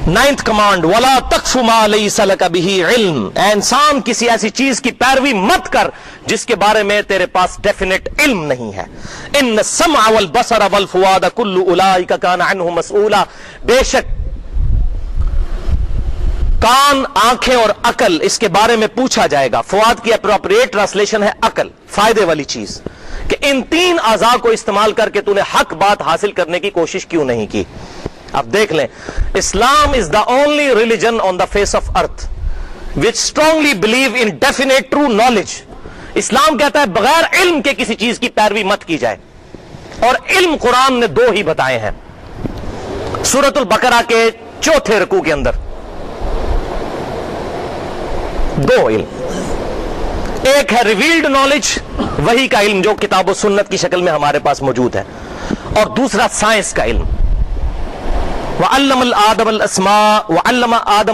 9th command, वला तक्फु मा लैसा लका बिही इल्म, ऐ इंसान किसी ऐसी चीज की पैरवी मत कर जिसके बारे में तेरे पास डेफिनेट इल्म नहीं है। इन्न समा वल बसर वल फुआद कुल्लु उलाइका कान अन्हु मसऊला, बेशक कान, आंखें और अकल, इसके बारे में पूछा जाएगा। फुआद की अप्रोप्रिएट ट्रांसलेशन है अकल, फायदे वाली चीज, कि इन 3 अज़ा को इस्तेमाल करके तूने हक बात हासिल करने की कोशिश क्यों नहीं की। अब देख लें, Islam is the only religion on the face of earth which strongly believe in definite true knowledge. Islam कहता है बगैर इल्म के किसी चीज की पैरवी मत की जाए, और इल्म कुरान ने 2 ही बताए हैं सूरतुल बकरा के 4थे रुकू के अंदर। 2 इल्म, एक है रिवील्ड नॉलेज, वही का इल्म जो किताब और सुन्नत की शक्ल में हमारे पास मौजूद है, और दूसरा साइंस का इल्म। वअल्लम आदम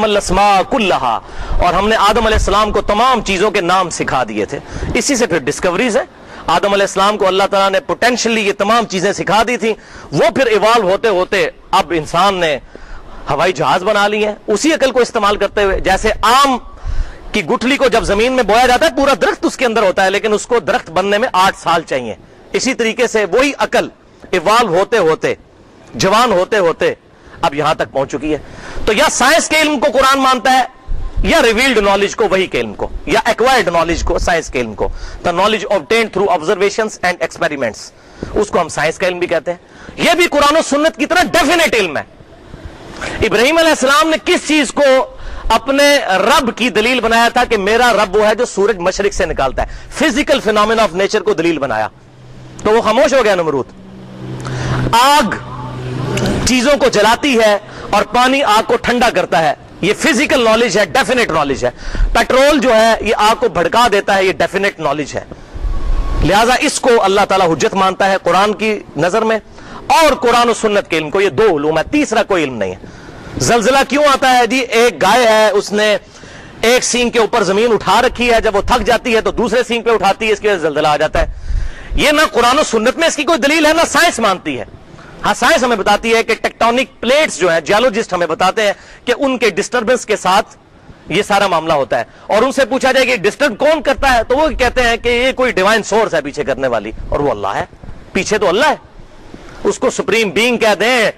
अल अस्मा कुल्लहा, और हमने आदम अलैहिस्सलाम को तमाम चीजों के नाम सिखा दिए थे। इसी से फिर डिस्कवरीज है। आदम अलैहिस्सलाम को अल्लाह ताला ने पोटेंशियली ये तमाम चीजें सिखा दी थी, वो फिर इवॉल्व होते होते अब इंसान ने हवाई जहाज बना ली है, उसी अकल को इस्तेमाल करते हुए। जैसे आम की गुठली को जब जमीन में बोया जाता है, पूरा दरख्त उसके अंदर होता है, लेकिन उसको दरख्त बनने में 8 साल चाहिए। इसी तरीके से वही अकल इवॉल्व होते होते, जवान होते होते अब यहां तक पहुंच चुकी है। तो या साइंस के इल्म को कुरान मानता है, या रिवील्ड नॉलेज को, वही के इल्म को, या एक्वायर्ड नॉलेज को, साइंस के इल्म को। The knowledge obtained through observations and experiments, उसको हम साइंस का इल्म भी कहते हैं। यह भी कुरान और सुन्नत की तरह डेफिनेट इल्म है। इब्राहीम अलैहिस्सलाम ने किस चीज को अपने रब की दलील बनाया था कि मेरा रब वो है जो सूरज मशरिक से निकालता है, फिजिकल फिनोमेना ऑफ नेचर को दलील बनाया, तो वो खामोश हो गया नमरूद। आग चीजों को जलाती है और पानी आग को ठंडा करता है, ये फिजिकल नॉलेज है, डेफिनेट नॉलेज है। पेट्रोल जो है ये आग को भड़का देता है, ये डेफिनेट नॉलेज है। लिहाजा इसको अल्लाह ताला हुज्जत मानता है कुरान की नजर में, और कुरान और सुन्नत के इल्म को। ये 2 उलूम है, तीसरा कोई इल्म नहीं है। जलजिला क्यों आता है जी? एक गाय है, उसने एक सींग के ऊपर जमीन उठा रखी है, जब वो थक जाती है तो दूसरे सींग पे उठाती है, इसकी वजह से जलजिला आ जाता है। ये ना कुरान और सुन्नत में इसकी कोई दलील है, ना साइंस मानती है। हाँ, साइंस हमें बताती है कि टेक्टोनिक प्लेट्स जो है, जियोलॉजिस्ट हमें बताते हैं कि उनके डिस्टर्बेंस के साथ ये सारा मामला होता है। और उनसे पूछा जाए कि डिस्टर्ब कौन करता है, तो वो कहते हैं कि ये कोई डिवाइन सोर्स है पीछे करने वाली, और वो अल्लाह है। पीछे तो अल्लाह है, उसको सुप्रीम बीइंग कह दें,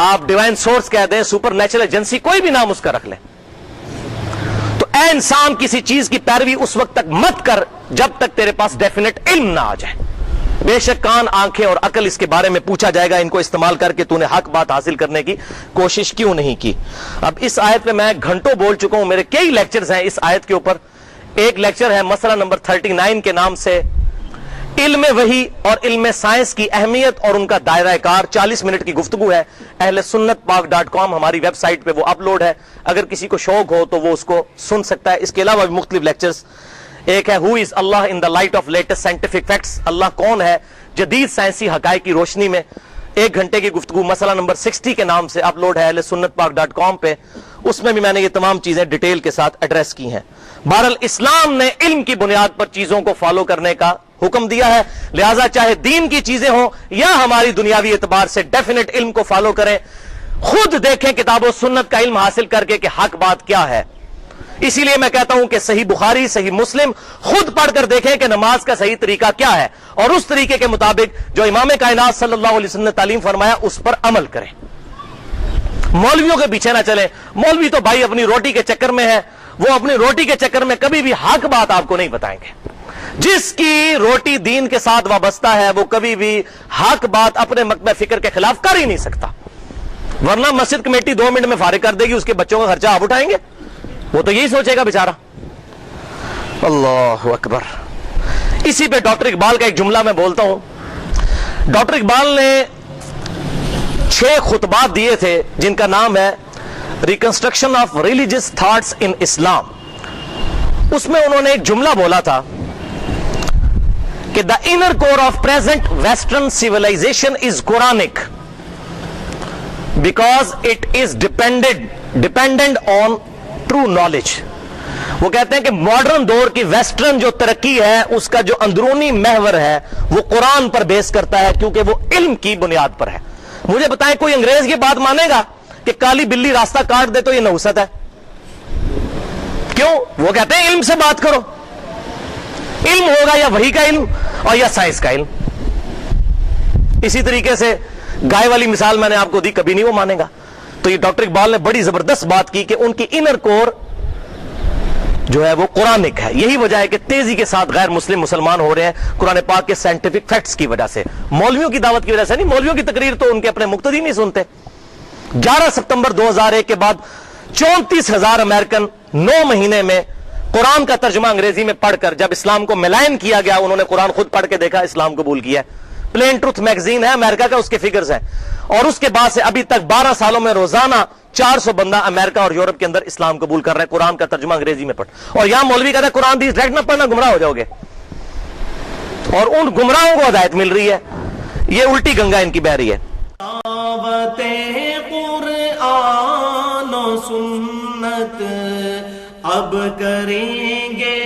आप डिवाइन सोर्स कह दें, सुपर नेचुरल एजेंसी, कोई भी नाम उसका रख लें। तो ऐ इंसान किसी चीज की पैरवी उस वक्त तक मत कर जब तक तेरे पास डेफिनेट इल्म ना आ जाए। बेशक कान, आंखें और अकल, इसके बारे में पूछा जाएगा, इनको इस्तेमाल करके तूने हक बात हासिल करने की कोशिश क्यों नहीं की। अब इस आयत पे मैं घंटों बोल चुका हूं, मेरे कई लेक्चर्स हैं इस आयत के ऊपर। एक लेक्चर है मसला नंबर 39 के नाम से, इल्म वही और इल्म साइंस की अहमियत और उनका दायरा कार। 40 मिनट की गुफ्तगू है, ahlesunnatpak.com हमारी वेबसाइट पे वो अपलोड है। अगर किसी को शौक हो तो वो उसको सुन सकता है। इसके अलावा भी मुख्तलिफ लेक्चर्स, एक है who is Allah in the light of latest scientific facts, Allah कौन है जदीद साइंसी हकायक की रोशनी में, 1 घंटे की गुफ्तगू मसला नंबर 60 के नाम से अपलोड है ahlesunnatpak.com पे। उसमें भी मैंने ये तमाम चीजें डिटेल के साथ एड्रेस की हैं। बहरहाल इस्लाम ने इल्म की बुनियाद पर चीजों को फॉलो करने का हुक्म दिया है, लिहाजा चाहे दीन की चीजें हों या हमारी दुनियावी एतबार से डेफिनेट इल्म को फॉलो करें। खुद देखें किताब और सुन्नत का इल्म हासिल करके कि हक बात क्या है। इसीलिए मैं कहता हूं कि सही बुखारी, सही मुस्लिम खुद पढ़कर देखें कि नमाज का सही तरीका क्या है, और उस तरीके के मुताबिक जो इमाम कायनात सल्लल्लाहु अलैहि वसल्लम ने तालीम फरमाया उस पर अमल करें। मौलवियों के पीछे ना चले। मौलवी तो भाई अपनी रोटी के चक्कर में है, वो अपनी रोटी के चक्कर में कभी भी हक बात आपको नहीं बताएंगे। जिसकी रोटी दीन के साथ वाबस्ता है वो कभी भी हक बात अपने मकबे फिक्र के खिलाफ कर ही नहीं सकता, वरना मस्जिद कमेटी 2 मिनट में फारिग कर देगी, उसके बच्चों का खर्चा आप उठाएंगे। वो तो यही सोचेगा बेचारा। अल्लाह अकबर। इसी पे डॉक्टर इकबाल का एक जुमला मैं बोलता हूं। डॉक्टर इकबाल ने 6 खुतबात दिए थे जिनका नाम है reconstruction of religious thoughts in Islam. उसमें उन्होंने एक जुमला बोला था कि the inner core of present western civilization is Quranic because it is dependent on true knowledge. वो कहते हैं कि मॉडर्न दौर की वेस्टर्न जो तरक्की है उसका जो अंदरूनी महवर है वो कुरान पर बेस करता है, क्योंकि वो इल्म की बुनियाद पर है। मुझे बताएं कोई अंग्रेज की बात मानेगा کہ کالی بلی راستہ کاٹ دے تو یہ نحوست ہے. کیوں؟ وہ کہتے ہیں علم سے بات کرو. علم ہوگا یا وحی کا علم اور یا سائنس کا علم. اسی طریقے سے گائے والی مثال میں نے آپ کو دی, کبھی نہیں وہ مانے گا. تو یہ ڈاکٹر اقبال نے بڑی زبردست بات کی کہ ان کی انر کور جو ہے وہ قرآنک ہے. یہی وجہ ہے کہ تیزی کے ساتھ غیر مسلم مسلمان ہو رہے ہیں قرآن پاک کے سائنٹیفک فیکٹس کی وجہ سے, مولویوں کی دعوت کی وجہ سے نہیں. مولویوں کی تقریر تو ان کے اپنے مقتدی نہیں سنتے. 11 ستمبر 2001 کے بعد 34,000 امریکن 9 مہینے میں قرآن کا ترجمہ انگریزی میں پڑھ کر جب اسلام کو ملائن کیا گیا, انہوں نے قرآن خود پڑھ کے دیکھا, اسلام قبول کیا. پلین ٹروتھ میگزین ہے امریکہ کا, اس کے فگرز ہیں. اور اس کے بعد سے ابھی تک 12 سالوں میں روزانہ 400 بندہ امریکہ اور یورپ کے اندر اسلام قبول کر رہے ہیں قرآن کا ترجمہ انگریزی میں پڑھ. اور یہاں مولوی کہتا ہے قرآن حدیث ڈائریکٹ نہ پڑھنا, گمراہ ہو جاؤ گے. اور ان گمراہوں کو ہدایت مل رہی ہے. یہ الٹی گنگا ان کی بہ رہی ہے. قرآن و سنت اب کریں گے